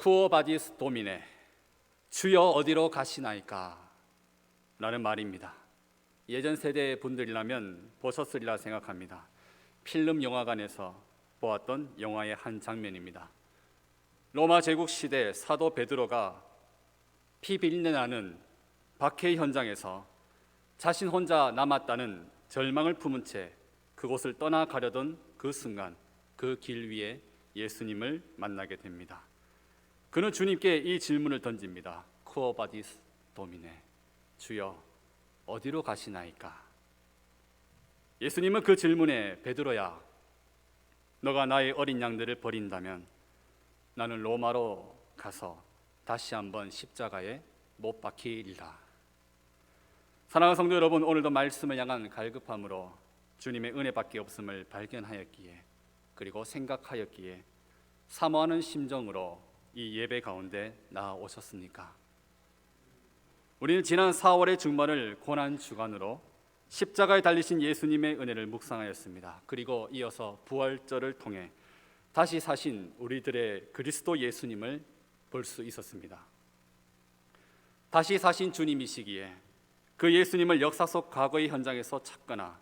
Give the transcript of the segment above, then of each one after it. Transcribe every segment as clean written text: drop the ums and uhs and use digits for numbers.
쿠어 바디스 도미네, 주여 어디로 가시나이까 라는 말입니다. 예전 세대 분들이라면 보셨으리라 생각합니다. 필름 영화관에서 보았던 영화의 한 장면입니다. 로마 제국 시대 사도 베드로가 피 비린내 나는 박해 현장에서 자신 혼자 남았다는 절망을 품은 채 그곳을 떠나가려던 그 순간, 그 길 위에 예수님을 만나게 됩니다. 그는 주님께 이 질문을 던집니다. 쿠어 바디스 도미네, 주여 어디로 가시나이까? 예수님은 그 질문에 베드로야, 너가 나의 어린 양들을 버린다면 나는 로마로 가서 다시 한번 십자가에 못 박히리라. 사랑하는 성도 여러분, 오늘도 말씀을 향한 갈급함으로 주님의 은혜밖에 없음을 발견하였기에, 그리고 생각하였기에 사모하는 심정으로 이 예배 가운데 나아오셨습니까? 우리는 지난 4월의 중반을 고난주간으로 십자가에 달리신 예수님의 은혜를 묵상하였습니다. 그리고 이어서 부활절을 통해 다시 사신 우리들의 그리스도 예수님을 볼 수 있었습니다. 다시 사신 주님이시기에 그 예수님을 역사 속 과거의 현장에서 찾거나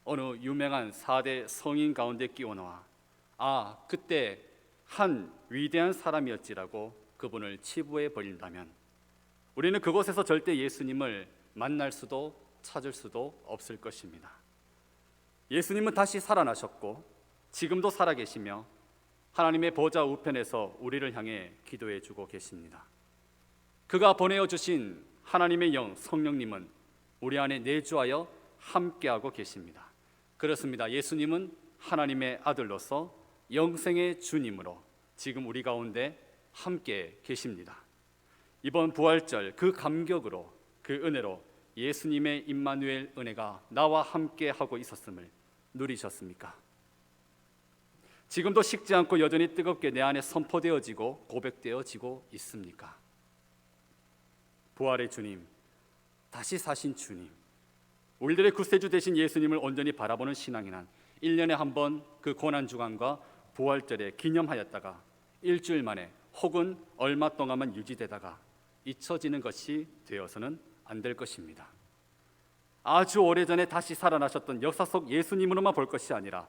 어느 유명한 4대 성인 가운데 끼워넣어 그때 한 위대한 사람이었지라고 그분을 치부해 버린다면 우리는 그곳에서 절대 예수님을 만날 수도 찾을 수도 없을 것입니다. 예수님은 다시 살아나셨고 지금도 살아계시며 하나님의 보좌 우편에서 우리를 향해 기도해 주고 계십니다. 그가 보내어 주신 하나님의 영 성령님은 우리 안에 내주하여 함께하고 계십니다. 그렇습니다. 예수님은 하나님의 아들로서 영생의 주님으로 지금 우리 가운데 함께 계십니다. 이번 부활절 그 감격으로, 그 은혜로 예수님의 임마누엘 은혜가 나와 함께 하고 있었음을 누리셨습니까? 지금도 식지 않고 여전히 뜨겁게 내 안에 선포되어지고 고백되어지고 있습니까? 부활의 주님, 다시 사신 주님, 우리들의 구세주 되신 예수님을 온전히 바라보는 신앙이란 1년에 한 번 그 고난주간과 부활절에 기념하였다가 일주일 만에 혹은 얼마 동안만 유지되다가 잊혀지는 것이 되어서는 안 될 것입니다. 아주 오래전에 다시 살아나셨던 역사 속 예수님으로만 볼 것이 아니라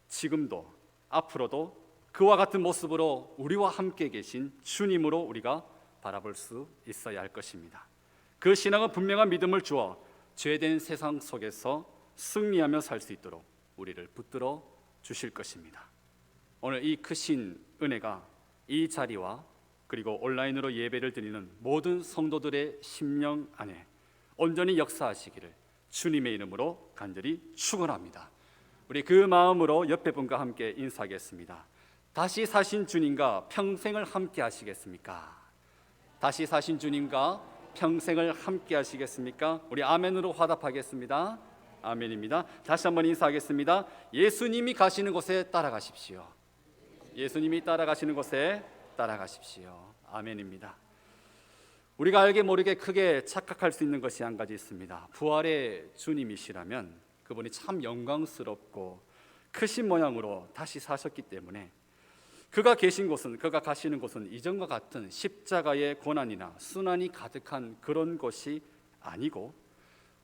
지금도 앞으로도 그와 같은 모습으로 우리와 함께 계신 주님으로 우리가 바라볼 수 있어야 할 것입니다. 그 신앙은 분명한 믿음을 주어 죄된 세상 속에서 승리하며 살 수 있도록 우리를 붙들어 주실 것입니다. 오늘 이 크신 은혜가 이 자리와 그리고 온라인으로 예배를 드리는 모든 성도들의 심령 안에 온전히 역사하시기를 주님의 이름으로 간절히 축원합니다. 우리 그 마음으로 옆에 분과 함께 인사하겠습니다. 다시 사신 주님과 평생을 함께 하시겠습니까? 다시 사신 주님과 평생을 함께 하시겠습니까? 우리 아멘으로 화답하겠습니다. 아멘입니다. 다시 한번 인사하겠습니다. 예수님이 가시는 곳에 따라가십시오. 예수님이 따라가시는 곳에 따라가십시오. 아멘입니다. 우리가 알게 모르게 크게 착각할 수 있는 것이 한 가지 있습니다. 부활의 주님이시라면 그분이 참 영광스럽고 크신 모양으로 다시 사셨기 때문에 그가 계신 곳은, 그가 가시는 곳은 이전과 같은 십자가의 고난이나 순환이 가득한 그런 곳이 아니고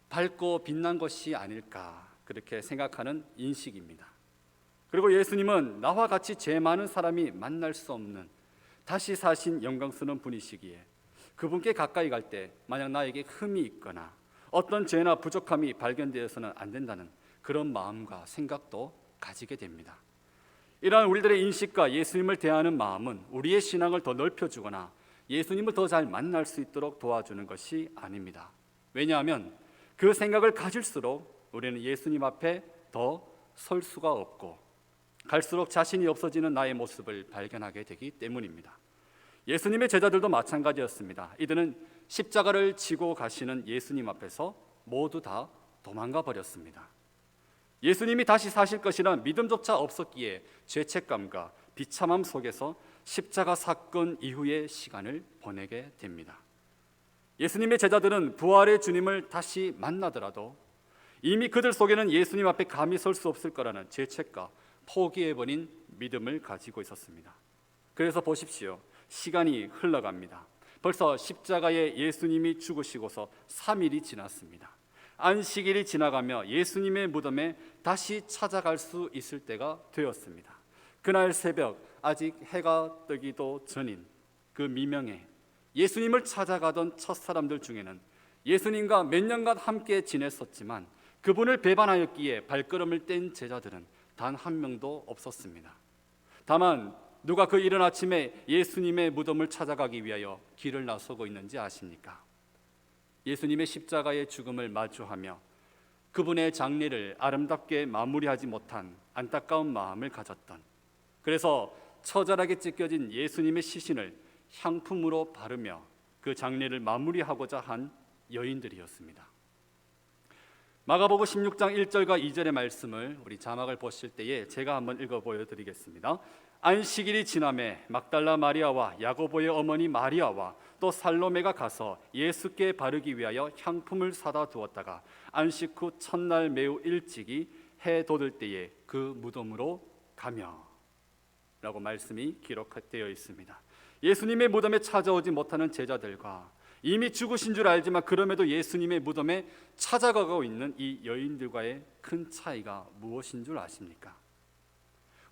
밝고 빛난 것이 아닐까, 그렇게 생각하는 인식입니다. 그리고 예수님은 나와 같이 죄 많은 사람이 만날 수 없는 다시 사신 영광스러운 분이시기에 그분께 가까이 갈 때 만약 나에게 흠이 있거나 어떤 죄나 부족함이 발견되어서는 안 된다는 그런 마음과 생각도 가지게 됩니다. 이러한 우리들의 인식과 예수님을 대하는 마음은 우리의 신앙을 더 넓혀주거나 예수님을 더 잘 만날 수 있도록 도와주는 것이 아닙니다. 왜냐하면 그 생각을 가질수록 우리는 예수님 앞에 더 설 수가 없고 갈수록 자신이 없어지는 나의 모습을 발견하게 되기 때문입니다. 예수님의 제자들도 마찬가지였습니다. 이들은 십자가를 지고 가시는 예수님 앞에서 모두 다 도망가 버렸습니다. 예수님이 다시 사실 것이란 믿음조차 없었기에 죄책감과 비참함 속에서 십자가 사건 이후의 시간을 보내게 됩니다. 예수님의 제자들은 부활의 주님을 다시 만나더라도 이미 그들 속에는 예수님 앞에 감히 설 수 없을 거라는 죄책과 포기해버린 믿음을 가지고 있었습니다. 그래서 보십시오. 시간이 흘러갑니다. 벌써 십자가에 예수님이 죽으시고서 3일이 지났습니다. 안식일이 지나가며 예수님의 무덤에 다시 찾아갈 수 있을 때가 되었습니다. 그날 새벽, 아직 해가 뜨기도 전인 그 미명에 예수님을 찾아가던 첫 사람들 중에는 예수님과 몇 년간 함께 지냈었지만 그분을 배반하였기에 발걸음을 뗀 제자들은 단 한 명도 없었습니다. 다만 누가 그 이른 아침에 예수님의 무덤을 찾아가기 위하여 길을 나서고 있는지 아십니까? 예수님의 십자가의 죽음을 마주하며 그분의 장례를 아름답게 마무리하지 못한 안타까운 마음을 가졌던, 그래서 처절하게 찢겨진 예수님의 시신을 향품으로 바르며 그 장례를 마무리하고자 한 여인들이었습니다. 마가복음 16장 1절과 2절의 말씀을 우리 자막을 보실 때에 제가 한번 읽어 보여드리겠습니다. 안식일이 지남에 막달라 마리아와 야고보의 어머니 마리아와 또 살로메가 가서 예수께 바르기 위하여 향품을 사다 두었다가 안식 후 첫날 매우 일찍이 해 돋을 때에 그 무덤으로 가며 라고 말씀이 기록되어 있습니다. 예수님의 무덤에 찾아오지 못하는 제자들과 이미 죽으신 줄 알지만 그럼에도 예수님의 무덤에 찾아가고 있는 이 여인들과의 큰 차이가 무엇인 줄 아십니까?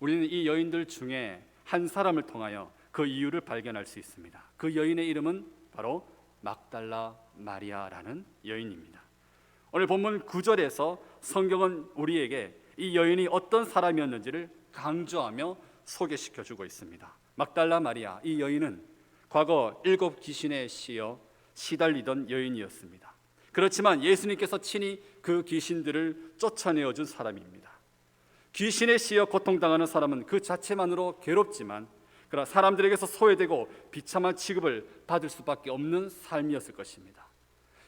우리는 이 여인들 중에 한 사람을 통하여 그 이유를 발견할 수 있습니다. 그 여인의 이름은 바로 막달라 마리아라는 여인입니다. 오늘 본문 9절에서 성경은 우리에게 이 여인이 어떤 사람이었는지를 강조하며 소개시켜주고 있습니다. 막달라 마리아, 이 여인은 과거 7 귀신에 시달리던 여인이었습니다. 그렇지만 예수님께서 친히 그 귀신들을 쫓아내어준 사람입니다. 귀신에 씌여 고통당하는 사람은 그 자체만으로 괴롭지만 그러나 사람들에게서 소외되고 비참한 취급을 받을 수밖에 없는 삶이었을 것입니다.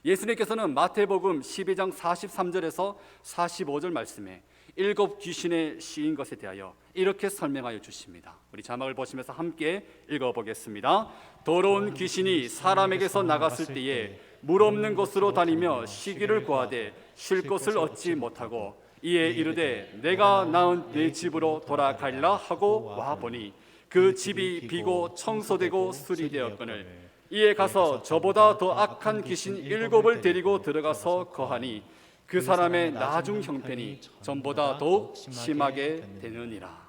예수님께서는 마태복음 12장 43절에서 45절 말씀에 7 귀신에 씌인 것에 대하여 이렇게 설명하여 주십니다. 우리 자막을 보시면서 함께 읽어보겠습니다. 더러운 귀신이 사람에게서 나갔을 때에 물 없는 곳으로 다니며 쉬기를 구하되 쉴 곳을 얻지 못하고 이에 이르되 내가 낳은 내 집으로 돌아가리라 하고 와보니 그 집이 비고 청소되고 수리되었거늘 이에 가서 저보다 더 악한 귀신 7을 데리고 들어가서 거하니 그 사람의 나중 형편이 전보다 더욱 심하게 되느니라.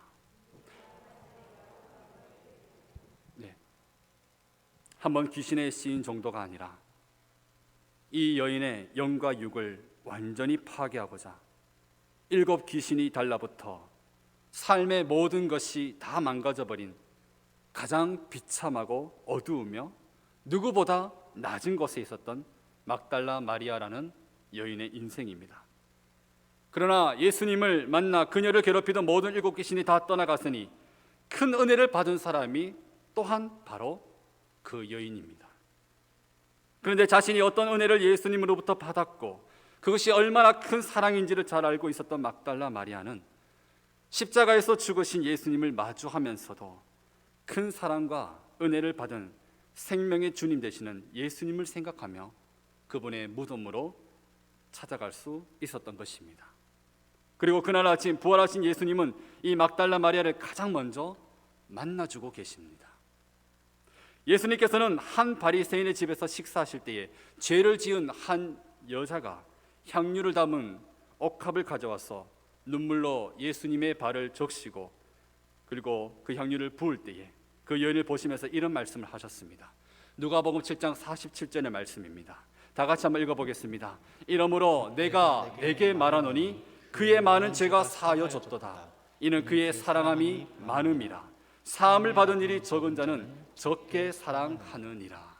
한번 귀신에 씌인 정도가 아니라 이 여인의 영과 육을 완전히 파괴하고자 7 귀신이 달라붙어 삶의 모든 것이 다 망가져버린 가장 비참하고 어두우며 누구보다 낮은 곳에 있었던 막달라 마리아라는 여인의 인생입니다. 그러나 예수님을 만나 그녀를 괴롭히던 모든 7 귀신이 다 떠나갔으니 큰 은혜를 받은 사람이 또한 바로 그 여인입니다. 그런데 자신이 어떤 은혜를 예수님으로부터 받았고 그것이 얼마나 큰 사랑인지를 잘 알고 있었던 막달라 마리아는 십자가에서 죽으신 예수님을 마주하면서도 큰 사랑과 은혜를 받은 생명의 주님 되시는 예수님을 생각하며 그분의 무덤으로 찾아갈 수 있었던 것입니다. 그리고 그날 아침 부활하신 예수님은 이 막달라 마리아를 가장 먼저 만나주고 계십니다. 예수님께서는 한 바리새인의 집에서 식사하실 때에 죄를 지은 한 여자가 향유를 담은 옥합을 가져와서 눈물로 예수님의 발을 적시고 그리고 그 향유를 부을 때에 그 여인을 보시면서 이런 말씀을 하셨습니다. 누가복음 7장 47절의 말씀입니다. 다 같이 한번 읽어보겠습니다. 이러므로 내가 내게 말하노니 그의 많은 죄가 사하여 줬도다. 이는 그의 사랑함이 많음이라. 사함을 받은 일이 적은 자는 적게 사랑하느니라.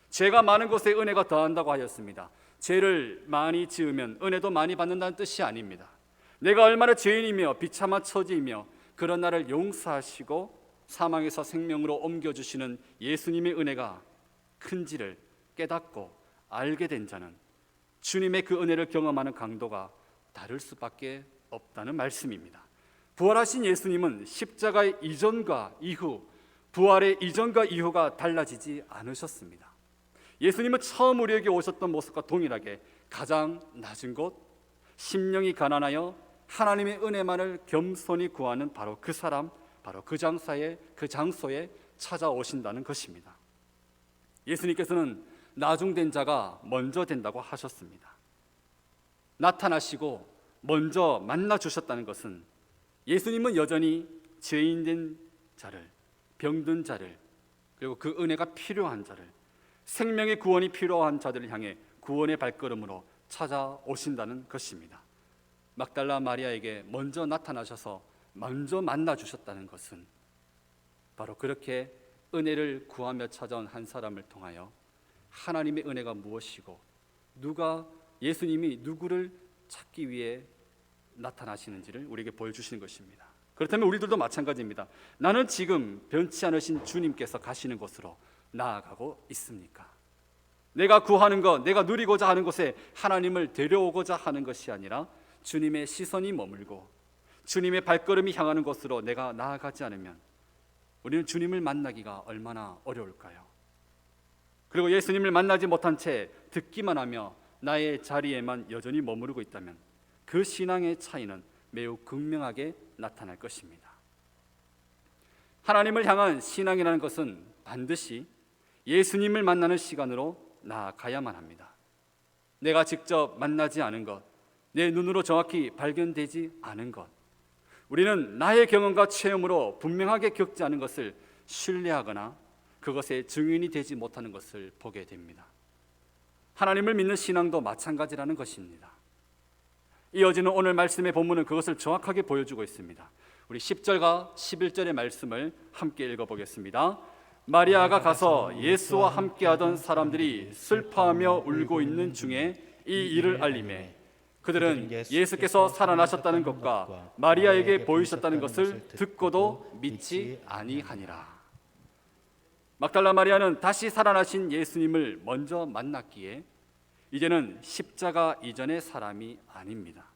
죄가 많은 곳에 은혜가 더한다고 하였습니다. 죄를 많이 지으면 은혜도 많이 받는다는 뜻이 아닙니다. 내가 얼마나 죄인이며 비참한 처지이며 그런 나를 용서하시고 사망에서 생명으로 옮겨주시는 예수님의 은혜가 큰지를 깨닫고 알게 된 자는 주님의 그 은혜를 경험하는 강도가 다를 수밖에 없다는 말씀입니다. 부활하신 예수님은 십자가의 이전과 이후, 부활의 이전과 이후가 달라지지 않으셨습니다. 예수님은 처음 우리에게 오셨던 모습과 동일하게 가장 낮은 곳, 심령이 가난하여 하나님의 은혜만을 겸손히 구하는 바로 그 사람, 바로 그 장소에 찾아오신다는 것입니다. 예수님께서는 나중된 자가 먼저 된다고 하셨습니다. 나타나시고 먼저 만나 주셨다는 것은 예수님은 여전히 죄인된 자를, 병든 자를, 그리고 그 은혜가 필요한 자를, 생명의 구원이 필요한 자들을 향해 구원의 발걸음으로 찾아오신다는 것입니다. 막달라 마리아에게 먼저 나타나셔서 먼저 만나 주셨다는 것은 바로 그렇게 은혜를 구하며 찾아온 한 사람을 통하여 하나님의 은혜가 무엇이고 누가 예수님이 누구를 찾기 위해 나타나시는지를 우리에게 보여주시는 것입니다. 그렇다면 우리들도 마찬가지입니다. 나는 지금 변치 않으신 주님께서 가시는 곳으로 나아가고 있습니까? 내가 구하는 것, 내가 누리고자 하는 곳에 하나님을 데려오고자 하는 것이 아니라 주님의 시선이 머물고 주님의 발걸음이 향하는 곳으로 내가 나아가지 않으면 우리는 주님을 만나기가 얼마나 어려울까요? 그리고 예수님을 만나지 못한 채 듣기만 하며 나의 자리에만 여전히 머무르고 있다면 그 신앙의 차이는 매우 극명하게 나타날 것입니다. 하나님을 향한 신앙이라는 것은 반드시 예수님을 만나는 시간으로 나아가야만 합니다. 내가 직접 만나지 않은 것, 내 눈으로 정확히 발견되지 않은 것, 우리는 나의 경험과 체험으로 분명하게 겪지 않은 것을 신뢰하거나 그것의 증인이 되지 못하는 것을 보게 됩니다. 하나님을 믿는 신앙도 마찬가지라는 것입니다. 이어지는 오늘 말씀의 본문은 그것을 정확하게 보여주고 있습니다. 우리 10절과 11절의 말씀을 함께 읽어보겠습니다. 마리아가 가서 예수와 함께하던 사람들이 슬퍼하며 울고 있는 중에 이 일을 알리매 그들은 예수께서 살아나셨다는 것과 마리아에게 보이셨다는 것을 듣고도 믿지 아니하니라. 막달라 마리아는 다시 살아나신 예수님을 먼저 만났기에 이제는 십자가 이전의 사람이 아닙니다.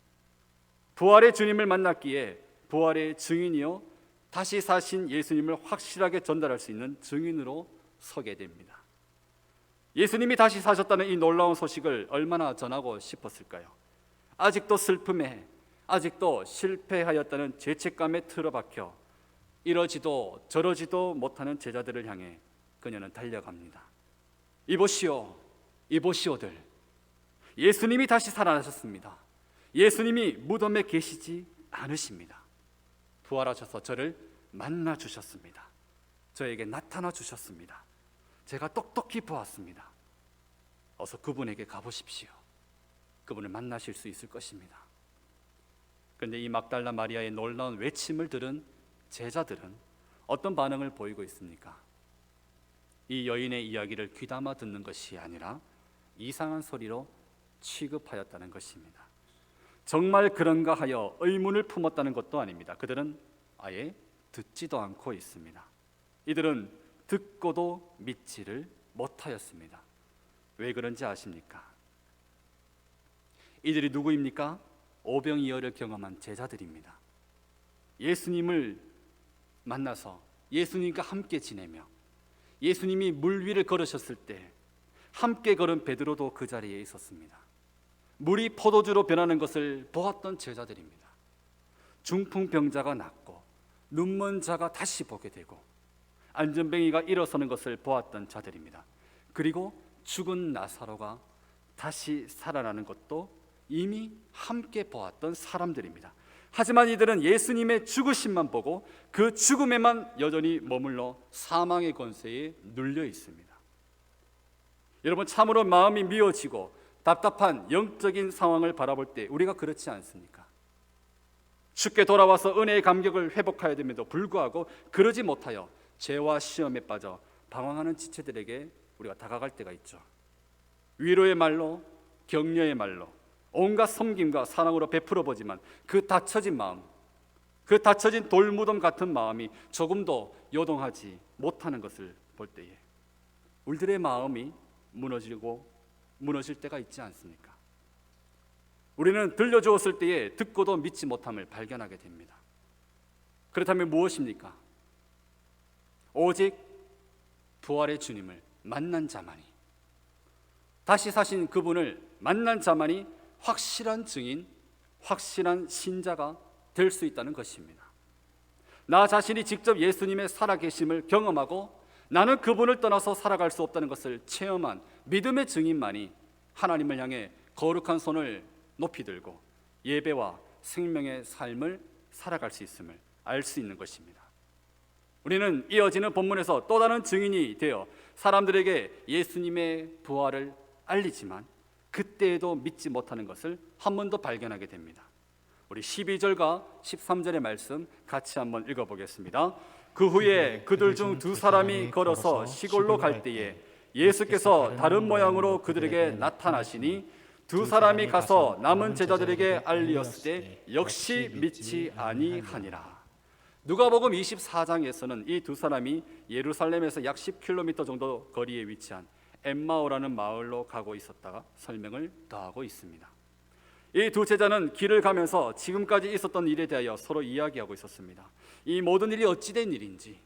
부활의 주님을 만났기에 부활의 증인이요 다시 사신 예수님을 확실하게 전달할 수 있는 증인으로 서게 됩니다. 예수님이 다시 사셨다는 이 놀라운 소식을 얼마나 전하고 싶었을까요? 아직도 슬픔에, 아직도 실패하였다는 죄책감에 틀어박혀 이러지도 저러지도 못하는 제자들을 향해 그녀는 달려갑니다. 이보시오, 이보시오들, 예수님이 다시 살아나셨습니다. 예수님이 무덤에 계시지 않으십니다. 부활하셔서 저를 만나 주셨습니다. 저에게 나타나 주셨습니다. 제가 똑똑히 보았습니다. 어서 그분에게 가보십시오. 그분을 만나실 수 있을 것입니다. 그런데 이 막달라 마리아의 놀라운 외침을 들은 제자들은 어떤 반응을 보이고 있습니까? 이 여인의 이야기를 귀담아 듣는 것이 아니라 이상한 소리로 취급하였다는 것입니다. 정말 그런가 하여 의문을 품었다는 것도 아닙니다. 그들은 아예 듣지도 않고 있습니다. 이들은 듣고도 믿지를 못하였습니다. 왜 그런지 아십니까? 이들이 누구입니까? 오병이어를 경험한 제자들입니다. 예수님을 만나서 예수님과 함께 지내며 예수님이 물 위를 걸으셨을 때 함께 걸은 베드로도 그 자리에 있었습니다. 물이 포도주로 변하는 것을 보았던 제자들입니다. 중풍병자가 낫고 눈먼 자가 다시 보게 되고 안전뱅이가 일어서는 것을 보았던 자들입니다. 그리고 죽은 나사로가 다시 살아나는 것도 이미 함께 보았던 사람들입니다. 하지만 이들은 예수님의 죽으심만 보고 그 죽음에만 여전히 머물러 사망의 권세에 눌려 있습니다. 여러분, 참으로 마음이 미어지고 답답한 영적인 상황을 바라볼 때 우리가 그렇지 않습니까? 쉽게 돌아와서 은혜의 감격을 회복해야 됨에도 불구하고 그러지 못하여 죄와 시험에 빠져 방황하는 지체들에게 우리가 다가갈 때가 있죠. 위로의 말로, 격려의 말로 온갖 섬김과 사랑으로 베풀어 보지만 그 닫혀진 마음, 그 닫혀진 돌무덤 같은 마음이 조금도 요동하지 못하는 것을 볼 때에 우리들의 마음이 무너질 때가 있지 않습니까? 우리는 들려주었을 때에 듣고도 믿지 못함을 발견하게 됩니다. 그렇다면 무엇입니까? 오직 부활의 주님을 만난 자만이, 다시 사신 그분을 만난 자만이 확실한 증인, 확실한 신자가 될 수 있다는 것입니다. 나 자신이 직접 예수님의 살아계심을 경험하고 나는 그분을 떠나서 살아갈 수 없다는 것을 체험한 믿음의 증인만이 하나님을 향해 거룩한 손을 높이 들고 예배와 생명의 삶을 살아갈 수 있음을 알 수 있는 것입니다. 우리는 이어지는 본문에서 또 다른 증인이 되어 사람들에게 예수님의 부활을 알리지만 그때에도 믿지 못하는 것을 한 번 더 발견하게 됩니다. 우리 12절과 13절의 말씀 같이 한번 읽어보겠습니다. 그 후에 그들 중 두 사람이 걸어서 시골로 갈 때에 예수께서 다른 모양으로 그들에게 나타나시니 두 사람이 가서 남은 제자들에게 알리었을 때 역시 믿지 아니하니라. 누가복음 24장에서는 이 두 사람이 예루살렘에서 약 10km 정도 거리에 위치한 엠마오라는 마을로 가고 있었다가 설명을 더하고 있습니다. 이 두 제자는 길을 가면서 지금까지 있었던 일에 대하여 서로 이야기하고 있었습니다. 이 모든 일이 어찌된 일인지,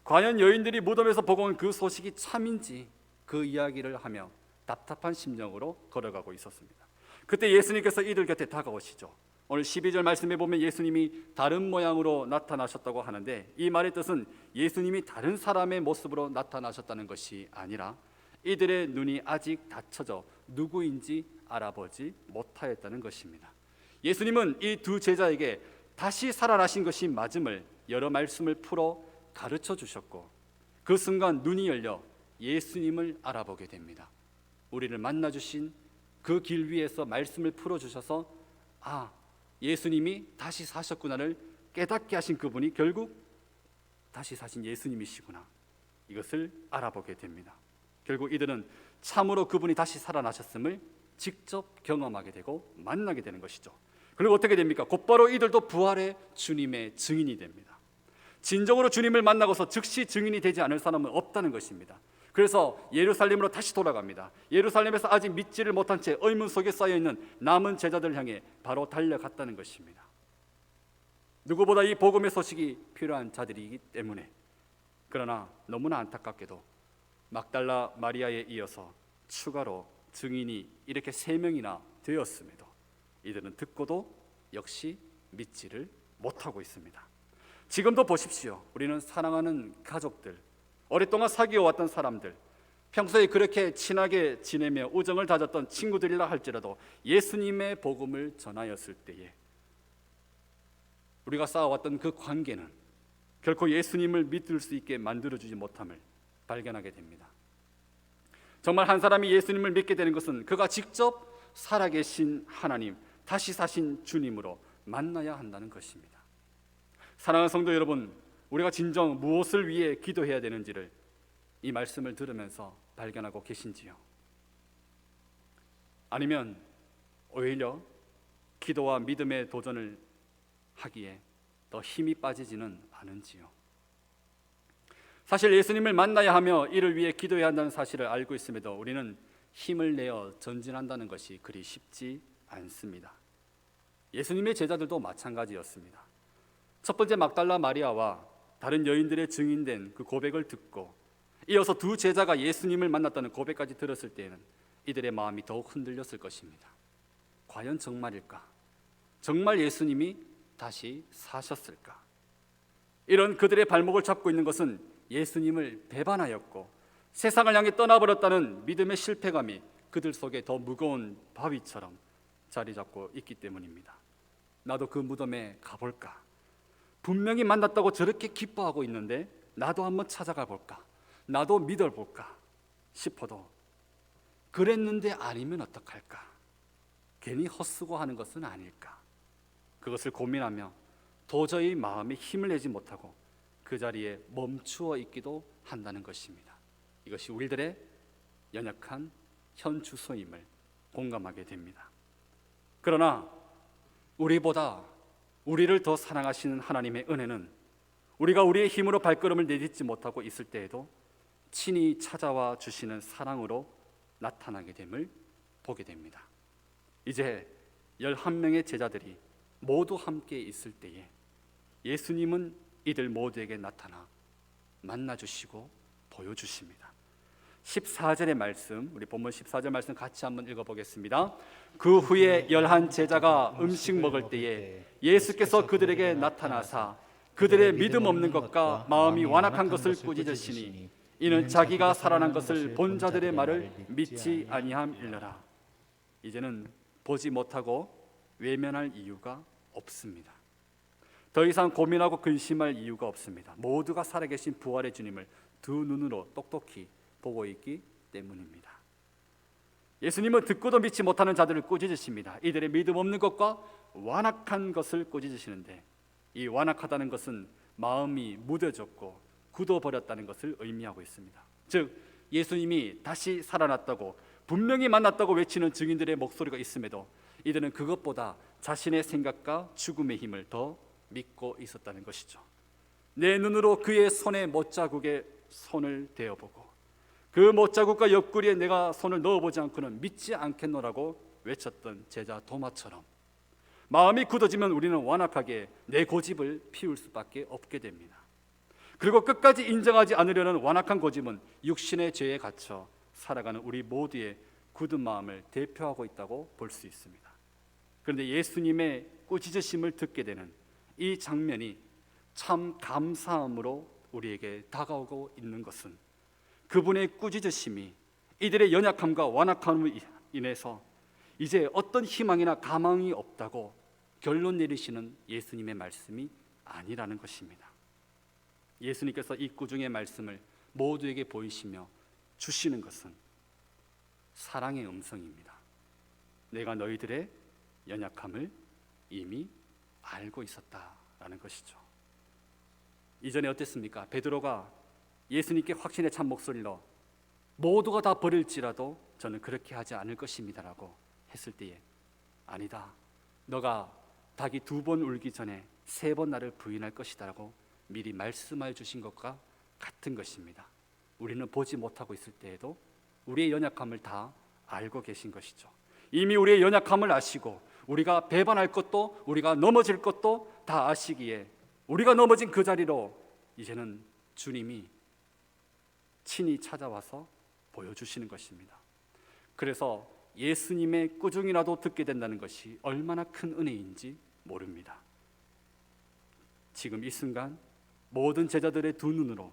과연 여인들이 무덤에서 보고 온 그 소식이 참인지 그 이야기를 하며 답답한 심정으로 걸어가고 있었습니다. 그때 예수님께서 이들 곁에 다가오시죠. 오늘 12절 말씀에 보면 예수님이 다른 모양으로 나타나셨다고 하는데 이 말의 뜻은 예수님이 다른 사람의 모습으로 나타나셨다는 것이 아니라 이들의 눈이 아직 닫혀져 누구인지 알아보지 못하였다는 것입니다. 예수님은 이 두 제자에게 다시 살아나신 것이 맞음을 여러 말씀을 풀어 가르쳐 주셨고 그 순간 눈이 열려 예수님을 알아보게 됩니다. 우리를 만나 주신 그 길 위에서 말씀을 풀어 주셔서 예수님이 다시 사셨구나를 깨닫게 하신 그분이 결국 다시 사신 예수님이시구나, 이것을 알아보게 됩니다. 결국 이들은 참으로 그분이 다시 살아나셨음을 직접 경험하게 되고 만나게 되는 것이죠. 그리고 어떻게 됩니까? 곧바로 이들도 부활의 주님의 증인이 됩니다. 진정으로 주님을 만나고서 즉시 증인이 되지 않을 사람은 없다는 것입니다. 그래서 예루살렘으로 다시 돌아갑니다. 예루살렘에서 아직 믿지를 못한 채 의문 속에 쌓여있는 남은 제자들 향해 바로 달려갔다는 것입니다. 누구보다 이 복음의 소식이 필요한 자들이기 때문에. 그러나 너무나 안타깝게도 막달라 마리아에 이어서 추가로 증인이 이렇게 3명이나 되었음에도 이들은 듣고도 역시 믿지를 못하고 있습니다. 지금도 보십시오. 우리는 사랑하는 가족들, 오랫동안 사귀어왔던 사람들, 평소에 그렇게 친하게 지내며 우정을 다졌던 친구들이라 할지라도 예수님의 복음을 전하였을 때에 우리가 쌓아왔던 그 관계는 결코 예수님을 믿을 수 있게 만들어주지 못함을 발견하게 됩니다. 정말 한 사람이 예수님을 믿게 되는 것은 그가 직접 살아계신 하나님, 다시 사신 주님으로 만나야 한다는 것입니다. 사랑하는 성도 여러분, 우리가 진정 무엇을 위해 기도해야 되는지를 이 말씀을 들으면서 발견하고 계신지요? 아니면 오히려 기도와 믿음의 도전을 하기에 더 힘이 빠지지는 않은지요? 사실 예수님을 만나야 하며 이를 위해 기도해야 한다는 사실을 알고 있음에도 우리는 힘을 내어 전진한다는 것이 그리 쉽지 않습니다. 예수님의 제자들도 마찬가지였습니다. 첫 번째 막달라 마리아와 다른 여인들의 증인된 그 고백을 듣고 이어서 두 제자가 예수님을 만났다는 고백까지 들었을 때에는 이들의 마음이 더욱 흔들렸을 것입니다. 과연 정말일까? 정말 예수님이 다시 사셨을까? 이런 그들의 발목을 잡고 있는 것은 예수님을 배반하였고 세상을 향해 떠나버렸다는 믿음의 실패감이 그들 속에 더 무거운 바위처럼 자리 잡고 있기 때문입니다. 나도 그 무덤에 가볼까? 분명히 만났다고 저렇게 기뻐하고 있는데 나도 한번 찾아가 볼까? 나도 믿어볼까? 싶어도 그랬는데 아니면 어떡할까? 괜히 헛수고하는 것은 아닐까? 그것을 고민하며 도저히 마음에 힘을 내지 못하고 그 자리에 멈추어 있기도 한다는 것입니다. 이것이 우리들의 연약한 현 주소임을 공감하게 됩니다. 그러나 우리보다 우리를 더 사랑하시는 하나님의 은혜는 우리가 우리의 힘으로 발걸음을 내딛지 못하고 있을 때에도 친히 찾아와 주시는 사랑으로 나타나게 됨을 보게 됩니다. 이제 11명의 제자들이 모두 함께 있을 때에 예수님은 이들 모두에게 나타나 만나주시고 보여주십니다. 14절의 말씀, 우리 본문 14절 말씀 같이 한번 읽어보겠습니다. 그 후에 11 제자가 음식 먹을 때에 예수께서 그들에게 나타나사 그들의 믿음 없는 것과 마음이 완악한 것을 꾸짖으시니 이는 자기가 살아난 것을 본 자들의 말을 믿지 아니함일러라. 이제는 보지 못하고 외면할 이유가 없습니다. 더 이상 고민하고 근심할 이유가 없습니다. 모두가 살아계신 부활의 주님을 두 눈으로 똑똑히 보고 있기 때문입니다. 예수님은 듣고도 믿지 못하는 자들을 꾸짖으십니다. 이들의 믿음 없는 것과 완악한 것을 꾸짖으시는데, 이 완악하다는 것은 마음이 무뎌졌고 굳어버렸다는 것을 의미하고 있습니다. 즉 예수님이 다시 살아났다고 분명히 만났다고 외치는 증인들의 목소리가 있음에도 이들은 그것보다 자신의 생각과 죽음의 힘을 더 믿고 있었다는 것이죠. 내 눈으로 그의 손에 못자국에 손을 대어보고 그 못자국과 옆구리에 내가 손을 넣어보지 않고는 믿지 않겠노라고 외쳤던 제자 도마처럼 마음이 굳어지면 우리는 완악하게 내 고집을 피울 수밖에 없게 됩니다. 그리고 끝까지 인정하지 않으려는 완악한 고집은 육신의 죄에 갇혀 살아가는 우리 모두의 굳은 마음을 대표하고 있다고 볼 수 있습니다. 그런데 예수님의 꾸짖으심을 듣게 되는 이 장면이 참 감사함으로 우리에게 다가오고 있는 것은 그분의 꾸짖으심이 이들의 연약함과 완악함으로 인해서 이제 어떤 희망이나 가망이 없다고 결론 내리시는 예수님의 말씀이 아니라는 것입니다. 예수님께서 이 꾸중의 말씀을 모두에게 보이시며 주시는 것은 사랑의 음성입니다. 내가 너희들의 연약함을 이미 알고 있었다라는 것이죠. 이전에 어땠습니까? 베드로가 예수님께 확신에 찬 목소리로 모두가 다 버릴지라도 저는 그렇게 하지 않을 것입니다라고 했을 때에 아니다, 너가 닭이 2번 울기 전에 3번 나를 부인할 것이다라고 미리 말씀해 주신 것과 같은 것입니다. 우리는 보지 못하고 있을 때에도 우리의 연약함을 다 알고 계신 것이죠. 이미 우리의 연약함을 아시고 우리가 배반할 것도 우리가 넘어질 것도 다 아시기에 우리가 넘어진 그 자리로 이제는 주님이 친히 찾아와서 보여주시는 것입니다. 그래서 예수님의 꾸중이라도 듣게 된다는 것이 얼마나 큰 은혜인지 모릅니다. 지금 이 순간 모든 제자들의 두 눈으로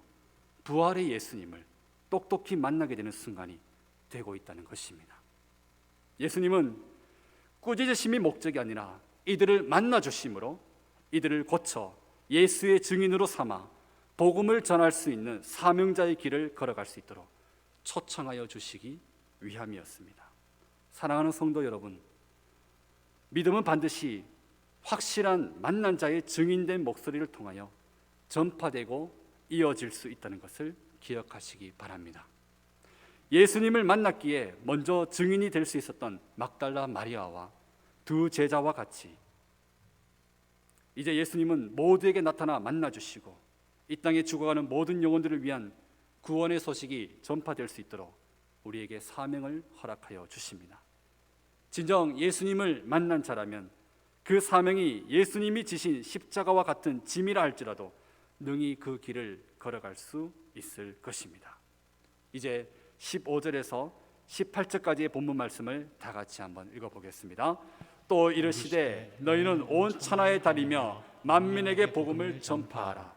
부활의 예수님을 똑똑히 만나게 되는 순간이 되고 있다는 것입니다. 예수님은 꾸짖으심이 목적이 아니라 이들을 만나 주심으로 이들을 고쳐 예수의 증인으로 삼아 복음을 전할 수 있는 사명자의 길을 걸어갈 수 있도록 초청하여 주시기 위함이었습니다. 사랑하는 성도 여러분, 믿음은 반드시 확실한 만난 자의 증인된 목소리를 통하여 전파되고 이어질 수 있다는 것을 기억하시기 바랍니다. 예수님을 만났기에 먼저 증인이 될 수 있었던 막달라 마리아와 두 제자와 같이 이제 예수님은 모두에게 나타나 만나주시고 이 땅에 죽어가는 모든 영혼들을 위한 구원의 소식이 전파될 수 있도록 우리에게 사명을 허락하여 주십니다. 진정 예수님을 만난 자라면 그 사명이 예수님이 지신 십자가와 같은 짐이라 할지라도 능히 그 길을 걸어갈 수 있을 것입니다. 이제 15절에서 18절까지의 본문 말씀을 다 같이 한번 읽어보겠습니다. 또 이르시되 너희는 온 천하에 다니며 만민에게 복음을 전파하라.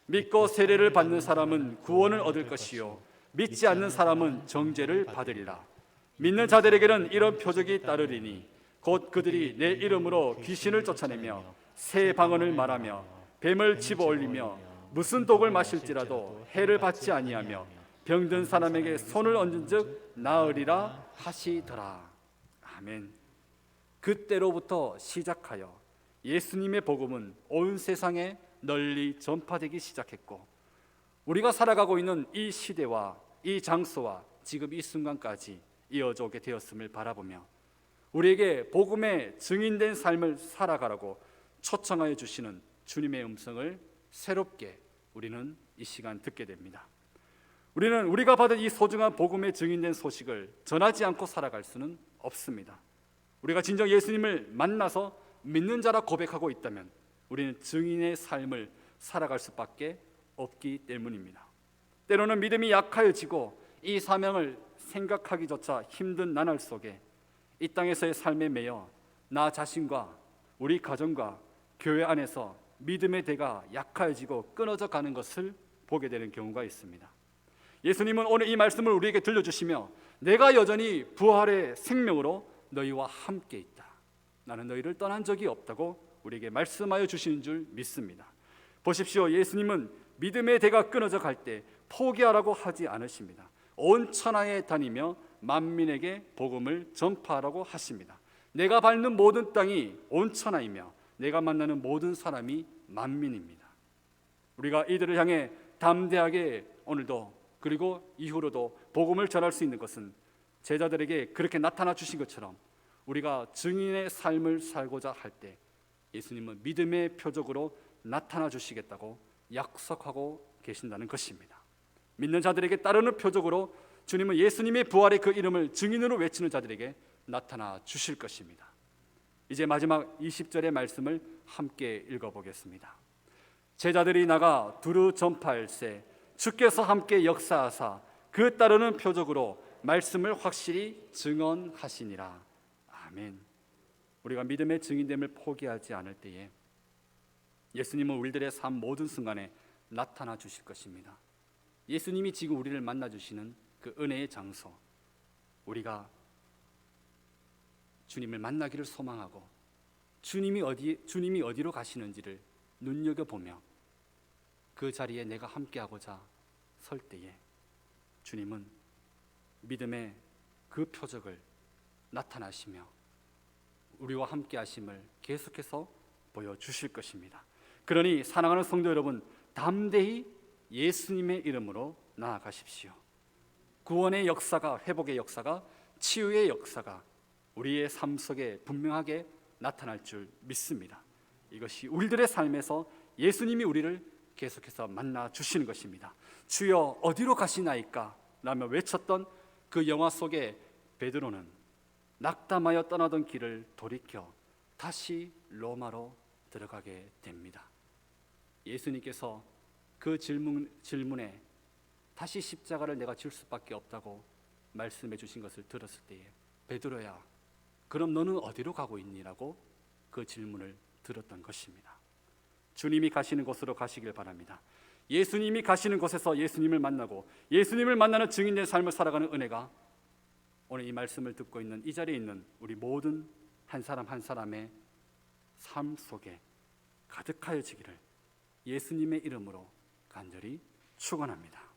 믿고 세례를 받는 사람은 구원을 얻을 것이요 믿지 않는 사람은 정죄를 받으리라. 믿는 자들에게는 이런 표적이 따르리니 곧 그들이 내 이름으로 귀신을 쫓아내며 새 방언을 말하며 뱀을 집어올리며 무슨 독을 마실지라도 해를 받지 아니하며 병든 사람에게 손을 얹은즉 나으리라 하시더라. 아멘. 그때로부터 시작하여 예수님의 복음은 온 세상에 널리 전파되기 시작했고 우리가 살아가고 있는 이 시대와 이 장소와 지금 이 순간까지 이어져 오게 되었음을 바라보며 우리에게 복음의 증인된 삶을 살아가라고 초청하여 주시는 주님의 음성을 새롭게 우리는 이 시간 듣게 됩니다. 우리는 우리가 받은 이 소중한 복음의 증인된 소식을 전하지 않고 살아갈 수는 없습니다. 우리가 진정 예수님을 만나서 믿는 자라 고백하고 있다면 우리는 증인의 삶을 살아갈 수밖에 없기 때문입니다. 때로는 믿음이 약하여지고 이 사명을 생각하기조차 힘든 나날 속에 이 땅에서의 삶에 매여 나 자신과 우리 가정과 교회 안에서 믿음의 대가 약해지고 끊어져 가는 것을 보게 되는 경우가 있습니다. 예수님은 오늘 이 말씀을 우리에게 들려주시며 내가 여전히 부활의 생명으로 너희와 함께 있다, 나는 너희를 떠난 적이 없다고 우리에게 말씀하여 주시는 줄 믿습니다. 보십시오. 예수님은 믿음의 대가 끊어져 갈 때 포기하라고 하지 않으십니다. 온 천하에 다니며 만민에게 복음을 전파하라고 하십니다. 내가 밟는 모든 땅이 온 천하이며 내가 만나는 모든 사람이 만민입니다. 우리가 이들을 향해 담대하게 오늘도 그리고 이후로도 복음을 전할 수 있는 것은 제자들에게 그렇게 나타나 주신 것처럼 우리가 증인의 삶을 살고자 할 때 예수님은 믿음의 표적으로 나타나 주시겠다고 약속하고 계신다는 것입니다. 믿는 자들에게 따르는 표적으로 주님은 예수님의 부활의 그 이름을 증인으로 외치는 자들에게 나타나 주실 것입니다. 이제 마지막 20절의 말씀을 함께 읽어보겠습니다. 제자들이 나가 두루 전파할세 주께서 함께 역사하사 그 따르는 표적으로 말씀을 확실히 증언하시니라. 아멘. 우리가 믿음의 증인됨을 포기하지 않을 때에 예수님은 우리들의 삶 모든 순간에 나타나 주실 것입니다. 예수님이 지금 우리를 만나 주시는 그 은혜의 장소, 우리가 주님을 만나기를 소망하고 주님이 어디로 가시는지를 눈여겨보며 그 자리에 내가 함께하고자 설 때에 주님은 믿음의 그 표적을 나타나시며 우리와 함께하심을 계속해서 보여주실 것입니다. 그러니 사랑하는 성도 여러분, 담대히 예수님의 이름으로 나아가십시오. 구원의 역사가, 회복의 역사가, 치유의 역사가 우리의 삶 속에 분명하게 나타날 줄 믿습니다. 이것이 우리들의 삶에서 예수님이 우리를 계속해서 만나 주시는 것입니다. 주여 어디로 가시나이까? 라며 외쳤던 그 영화 속에 베드로는 낙담하여 떠나던 길을 돌이켜 다시 로마로 들어가게 됩니다. 예수님께서 그 질문에 다시 십자가를 내가 질 수밖에 없다고 말씀해 주신 것을 들었을 때에 베드로야, 그럼 너는 어디로 가고 있니? 라고 그 질문을 들었던 것입니다. 주님이 가시는 곳으로 가시길 바랍니다. 예수님이 가시는 곳에서 예수님을 만나고 예수님을 만나는 증인의 삶을 살아가는 은혜가 오늘 이 말씀을 듣고 있는 이 자리에 있는 우리 모든 한 사람 한 사람의 삶 속에 가득하여지기를 예수님의 이름으로 간절히 축원합니다.